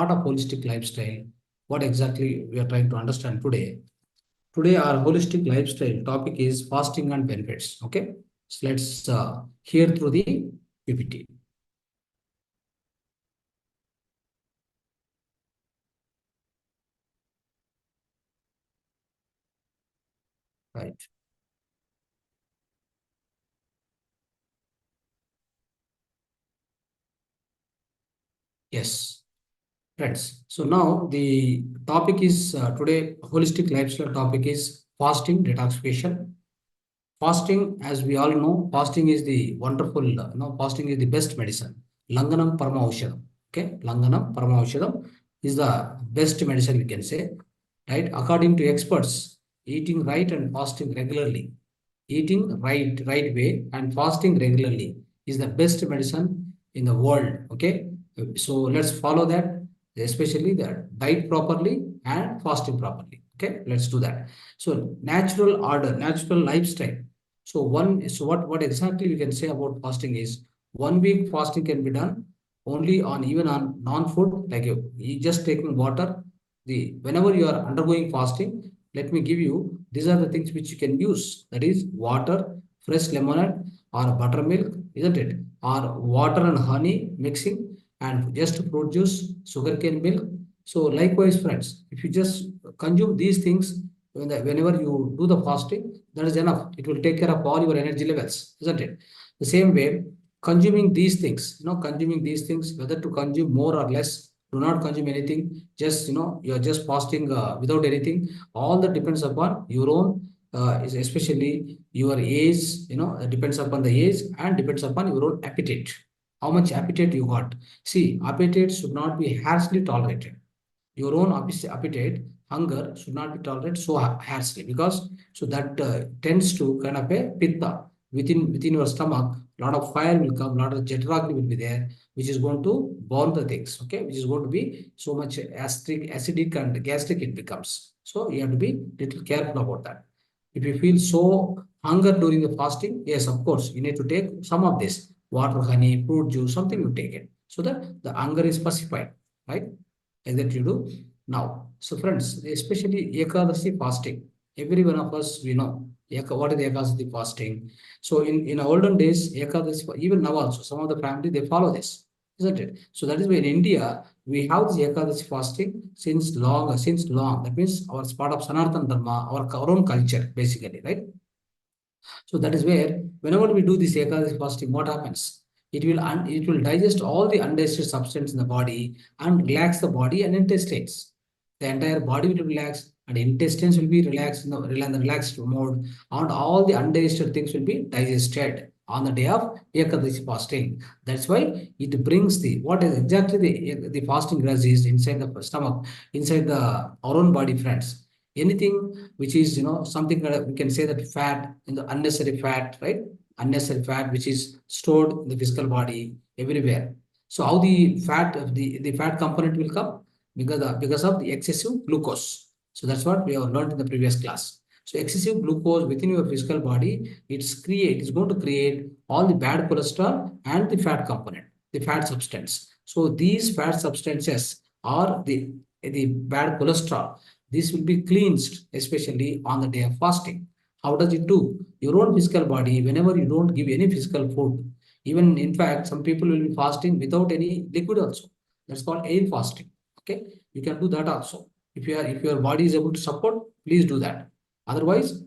part of holistic lifestyle. What exactly we are trying to understand today? Today, our holistic lifestyle topic is fasting and benefits. Okay, so let's hear through the PPT. Right. Yes, friends. So now the topic is today holistic lifestyle topic is fasting detoxification. Fasting, as we all know, fasting is the wonderful, fasting is the best medicine. Langanam Paramaushadam. Okay, Langanam Paramaushadam is the best medicine we can say, right? According to experts, eating right and fasting regularly, eating right way and fasting regularly is the best medicine in the world. Okay, so let's follow that, especially the diet properly and fasting properly. Okay, let's do that. So natural order, natural lifestyle. So what exactly we can say about fasting is 1 week fasting can be done only on even on non-food, like you just taking water. The whenever you are undergoing fasting, let me give you, these are the things which you can use. That is water, fresh lemonade or buttermilk, isn't it? Or water and honey mixing and just fruit juice, sugarcane milk. So likewise, friends, if you just consume these things whenever you do the fasting, that is enough. It will take care of all your energy levels, isn't it? The same way, consuming these things, consuming these things, whether to consume more or less, do not consume anything. Just, you're just fasting without anything. All that depends upon your own, especially your age, depends upon the age and depends upon your own appetite. How much appetite you got. See, appetite should not be harshly tolerated. Your own appetite, hunger should not be tolerated so harshly, because so that tends to kind of a pitta within your stomach. A lot of fire will come, a lot of jetragni will be there, which is going to burn the things. Okay, which is going to be so much acidic and gastric it becomes. So you have to be little careful about that. If you feel so hunger during the fasting, yes, of course, you need to take some of this water, honey, fruit juice, something you take it so that the hunger is pacified, right? Like that you do now. So friends, especially Ekadasi fasting, every one of us, we know what is the Ekadasi fasting. So in olden days, Ekadasi, even now also, some of the family, they follow this, isn't it? So that is why in India, we have this Ekadasi fasting since long, since long. That means our part of Sanatana Dharma, our own culture, basically, right? So that is where whenever we do this Ekadasi fasting, what happens? It will digest all the undigested substance in the body and relax the body and intestines. The entire body will relax and intestines will be relaxed in the relaxed mode, and all the undigested things will be digested on the day of Ekadasi fasting. That's why it brings the what is exactly the fasting does is inside the stomach, inside the our own body, friends. Anything which is something that we can say that fat in the unnecessary fat, right? Unnecessary fat which is stored in the physical body everywhere. So how the fat of the fat component will come? Because of the excessive glucose. So that's what we have learned in the previous class. So excessive glucose within your physical body, it's going to create all the bad cholesterol and the fat component, the fat substance. So these fat substances are the bad cholesterol. This will be cleansed, especially on the day of fasting. How does it do? Your own physical body, whenever you don't give any physical food, even in fact, some people will be fasting without any liquid also. That's called air fasting. Okay, you can do that also. If your body is able to support, please do that. Otherwise,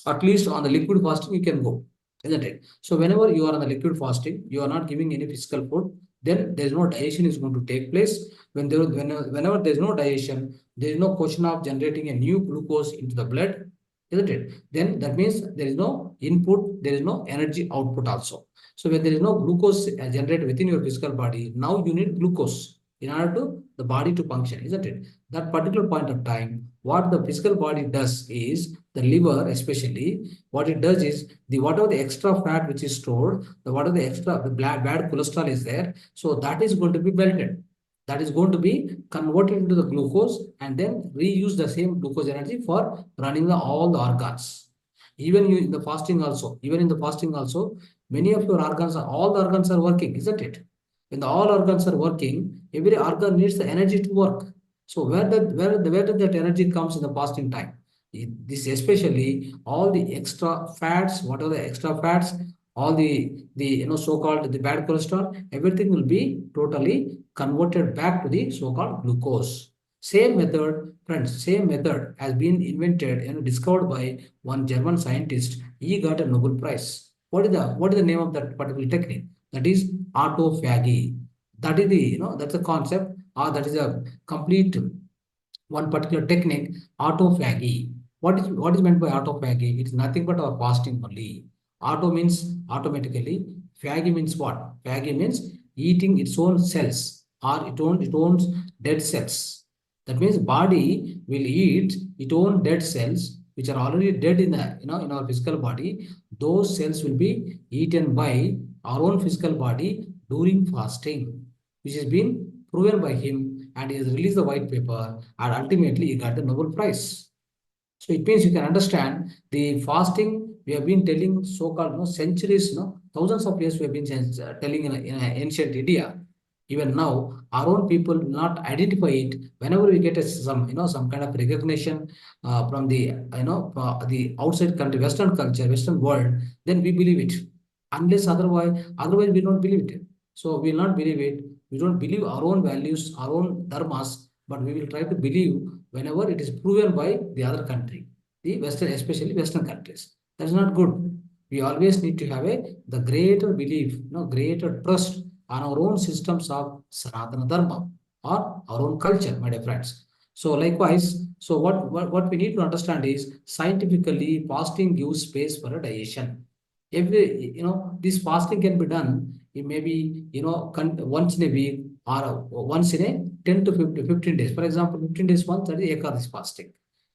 at least on the liquid fasting, you can go, isn't it? So whenever you are on the liquid fasting, you are not giving any physical food, then there is no digestion is going to take place. Whenever there is no digestion, there is no question of generating a new glucose into the blood, isn't it? Then that means there is no input, there is no energy output also. So when there is no glucose generated within your physical body, now you need glucose in order to the body to function, isn't it? That particular point of time, what the physical body does is the liver, especially, what it does is the whatever the extra fat which is stored, the whatever the extra the bad cholesterol is there, so that is going to be melted. That is going to be converted into the glucose and then reuse the same glucose energy for running all the organs. Even you in the fasting also, even in the fasting also, many of your organs, all the organs are working, isn't it? When the all organs are working, every organ needs the energy to work. So where did that energy comes in the fasting time? This especially all the extra fats, whatever the extra fats, all the so-called the bad cholesterol, everything will be totally converted back to the so-called glucose. Same method, friends, same method has been invented and discovered by one German scientist. He got a Nobel Prize. What is the name of that particular technique? That is autophagy. That is that's a concept, or that is a complete one particular technique, autophagy. What is meant by autophagy? It is nothing but our fasting only. Auto means automatically. Phagy means what? Phagy means eating its own cells or its own dead cells. That means body will eat its own dead cells which are already dead in the in our physical body. Those cells will be eaten by our own physical body during fasting, which has been proven by him, and he has released the white paper, and ultimately he got the Nobel Prize. So it means you can understand the fasting we have been telling so-called centuries, thousands of years we have been telling in ancient India. Even now, our own people will not identify it. Whenever we get some kind of recognition from the outside country, Western culture, Western world, then we believe it. Unless otherwise we don't believe it. So we will not believe it. We don't believe our own values, our own dharmas, but we will try to believe whenever it is proven by the other country, the Western, especially Western countries. That's not good. We always need to have the greater belief, greater trust on our own systems of Sanatana Dharma or our own culture, my dear friends. So likewise, so what we need to understand is scientifically fasting gives space for a digestion. This fasting can be done in maybe once in a week or once in a 10 to 15 days. For example, 15 days once, that is Ekadasi fasting.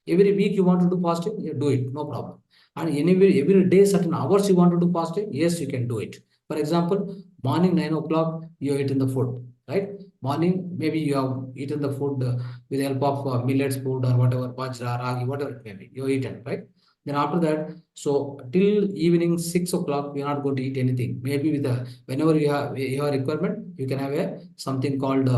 Every week you want to do fasting, you do it, no problem. And every day, certain hours you want to do fasting, yes, you can do it. For example, morning 9 o'clock, you have eaten the food, right? Morning, maybe you have eaten the food with the help of millets food or whatever, bajra, ragi, whatever it may be, you have eaten, right? Then after that, so till evening 6 o'clock, we are not going to eat anything. Maybe with whenever you have requirement, you can have something called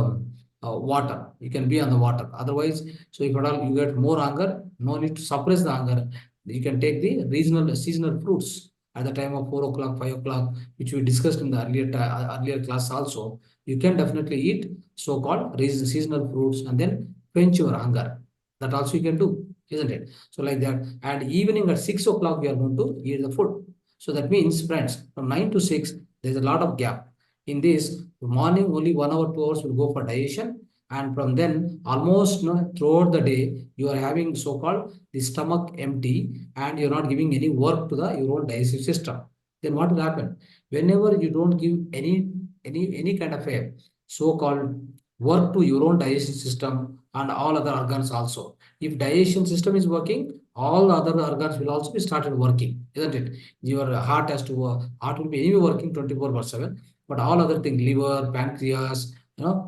water. You can be on the water. Otherwise, so if at all you get more hunger, no need to suppress the hunger. You can take the regional seasonal fruits at the time of 4 o'clock, 5 o'clock, which we discussed in the earlier class also. You can definitely eat so-called seasonal fruits and then quench your hunger. That also you can do, isn't it? So like that. And evening at 6 o'clock, we are going to eat the food. So that means, friends, from 9 to 6, there's a lot of gap. In this morning, only 1 hour, 2 hours will go for digestion. And from then, almost throughout the day, you are having so-called the stomach empty and you're not giving any work to your own digestive system. Then what will happen? Whenever you don't give any kind of a so-called work to your own digestion system and all other organs also. If digestion system is working, all the other organs will also be started working, isn't it? Your heart has to work. Heart will be anyway working 24/7, but all other things, liver, pancreas,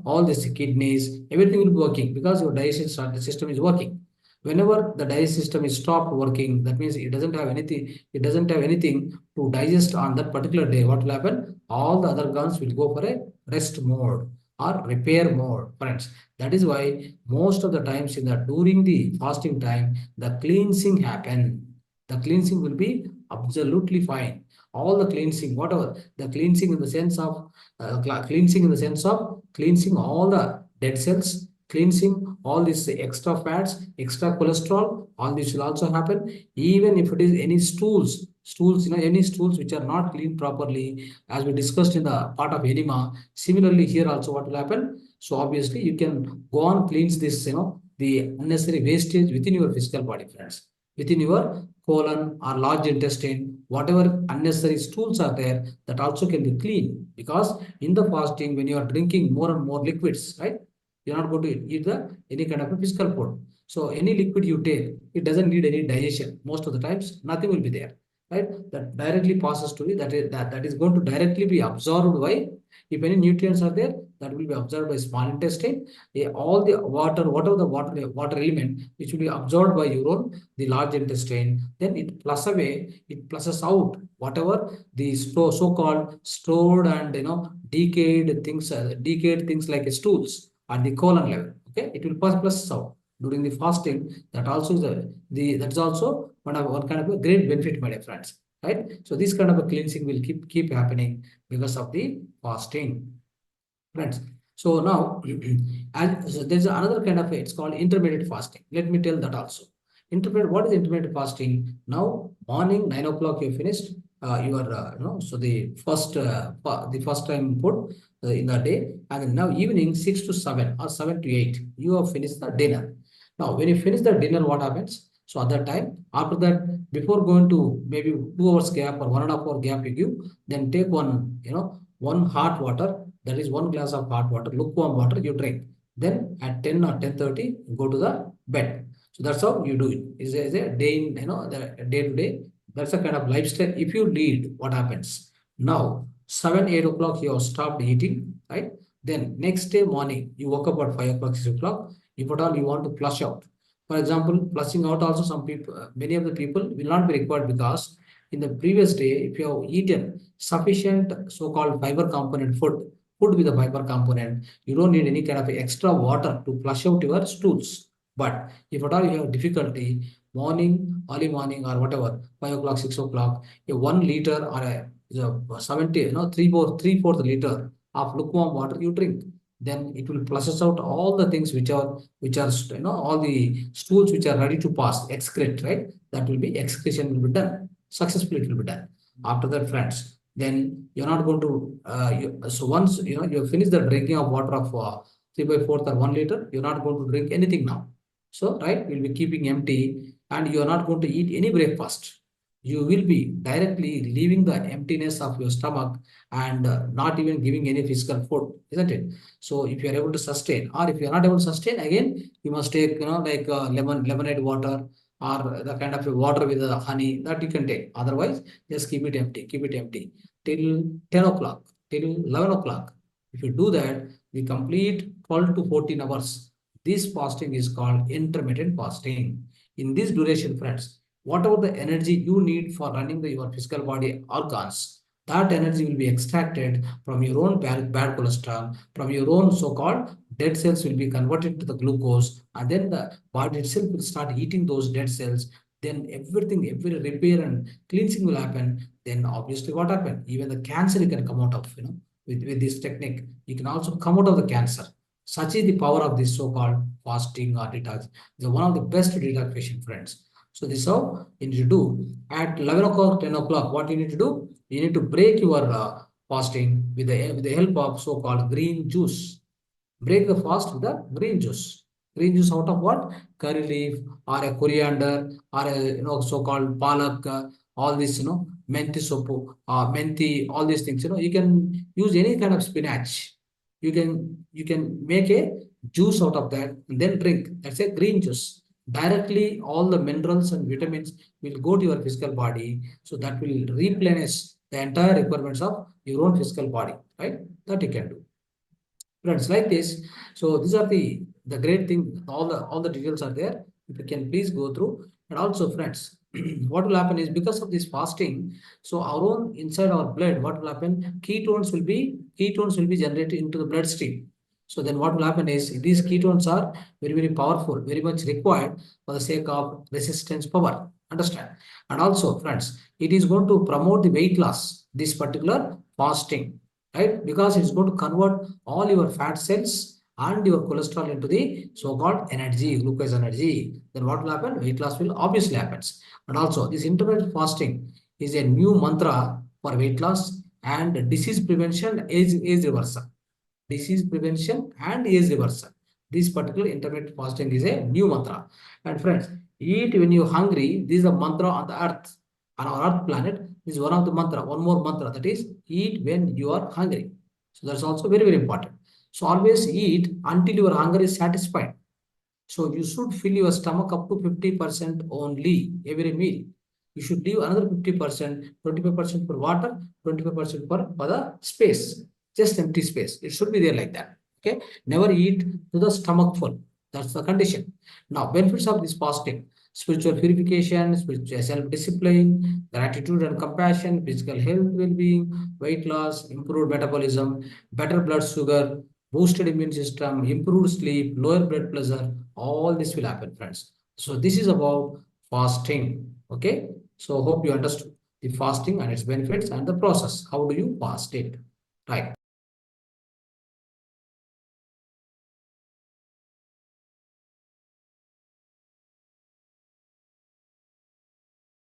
all these kidneys, everything will be working because your digestion system is working. Whenever the digestive system is stopped working, that means it doesn't have anything to digest on that particular day. What will happen? All the other organs will go for a rest mode or repair mode, friends. That is why most of the times during the fasting time, the cleansing happen. The cleansing will be absolutely fine. All the cleansing, whatever the cleansing in the sense of cleansing all the dead cells, cleansing all these extra fats, extra cholesterol, all this will also happen. Even if it is any stools, any stools which are not cleaned properly, as we discussed in the part of enema. Similarly, here also what will happen? So obviously, you can go on cleanse this, the unnecessary wastage within your physical body, friends, within your colon or large intestine, whatever unnecessary stools are there, that also can be clean. Because in the fasting, when you are drinking more and more liquids, right? You're not going to eat any kind of a physical food. So any liquid you take, it doesn't need any digestion. Most of the times, nothing will be there, right? That directly passes to you. That is going to directly be absorbed by, if any nutrients are there, that will be absorbed by small intestine. All the water, whatever the water element which will be absorbed by urine, the large intestine, then it flushes away, it flushes out whatever the so-called stored and decayed things like stools at the colon level. Okay, it will flush out during the fasting. That also is that's also one kind of a great benefit, my dear friends. Right? So this kind of a cleansing will keep happening because of the fasting, friends. So now, so there's another kind of it's called intermittent fasting. Let me tell that also. What is intermittent fasting? Now, morning 9 o'clock you finished your so the first time food in the day, and then now evening 6 to 7 or 7 to 8 you have finished the dinner. Now, when you finish the dinner, what happens? So at that time, after that, before going to maybe 2 hours gap or 1.5 hour gap you give, then take one hot water, that is one glass of hot water, lukewarm water you drink. Then at 10 or 10:30, go to the bed. So that's how you do it. Is a day in, the day to day. That's a kind of lifestyle. If you lead, what happens? Now, 7, 8 o'clock, you have stopped eating, right? Then next day morning, you woke up at 5 o'clock, 6 o'clock. If at all you want to flush out. For example, flushing out also some people, many of the people will not be required because in the previous day, if you have eaten sufficient so-called fiber component food with a fiber component, you don't need any kind of extra water to flush out your stools. But if at all you have difficulty, morning, early morning or whatever, 5 o'clock, 6 o'clock, a 1 liter or a 70, three-fourth liter of lukewarm water you drink. Then it will flushes out all the things which are all the stools which are ready to pass, excrete, right? That will be excretion will be done. Successfully it will be done. After that, friends, then you're not going to so once you finish the drinking of water of 3/4 or 1 liter, you're not going to drink anything now. So right, you'll be keeping empty and you're not going to eat any breakfast. You will be directly leaving the emptiness of your stomach and not even giving any physical food, isn't it? So if you are able to sustain, or if you are not able to sustain, again you must take like lemonade water or the kind of a water with the honey that you can take. Otherwise, just keep it empty till 10 o'clock, till 11 o'clock. If you do that, the complete 12 to 14 hours, this fasting is called intermittent fasting. In this duration, friends, whatever the energy you need for running your physical body organs, that energy will be extracted from your own bad cholesterol, from your own so-called dead cells will be converted to the glucose, and then the body itself will start eating those dead cells. Then every repair and cleansing will happen. Then obviously what happened? Even the cancer you can come out of, with this technique. You can also come out of the cancer. Such is the power of this so-called fasting or detox. It's one of the best detoxification, friends. So this is how you need to do. At 11 o'clock, 10 o'clock, what you need to do? You need to break your fasting with the help of so-called green juice. Break the fast with the green juice. Green juice out of what? Curry leaf or a coriander or a so-called palak, all this menti sopu, menti, all these things. You can use any kind of spinach. You can make a juice out of that and then drink. That's a green juice. Directly, all the minerals and vitamins will go to your physical body, so that will replenish the entire requirements of your own physical body, right? That you can do, friends, like this. So these are the great thing. All the details are there. If you can please go through. And also, friends, what will happen is because of this fasting, so our own inside our blood, what will happen? Ketones will be generated into the bloodstream. So then what will happen is these ketones are very, very powerful, very much required for the sake of resistance power. Understand? And also, friends, it is going to promote the weight loss, this particular fasting, right? Because it's going to convert all your fat cells and your cholesterol into the so-called energy, glucose energy. Then what will happen? Weight loss will obviously happens. And also, this intermittent fasting is a new mantra for weight loss and disease prevention, age reversal. Disease prevention and age reversal. This particular intermittent fasting is a new mantra. And friends, eat when you're hungry. This is a mantra on the earth, on our earth planet. This is one of the mantra, one more mantra, that is eat when you are hungry. So that's also very, very important. So always eat until your hunger is satisfied. So you should fill your stomach up to 50% only every meal. You should leave another 50%, 25% for water, 25% for the space. just empty space. It should be there like that. Okay, never eat to the stomach full. That's the condition. Now, benefits of this fasting: spiritual purification, spiritual self-discipline, gratitude and compassion, physical health, well-being, weight loss, improved metabolism, better blood sugar, boosted immune system, improved sleep, lower blood pressure. All this will happen, friends. So this is about fasting. Okay. So hope you understood the fasting and its benefits and the process. How do you fast it? Right.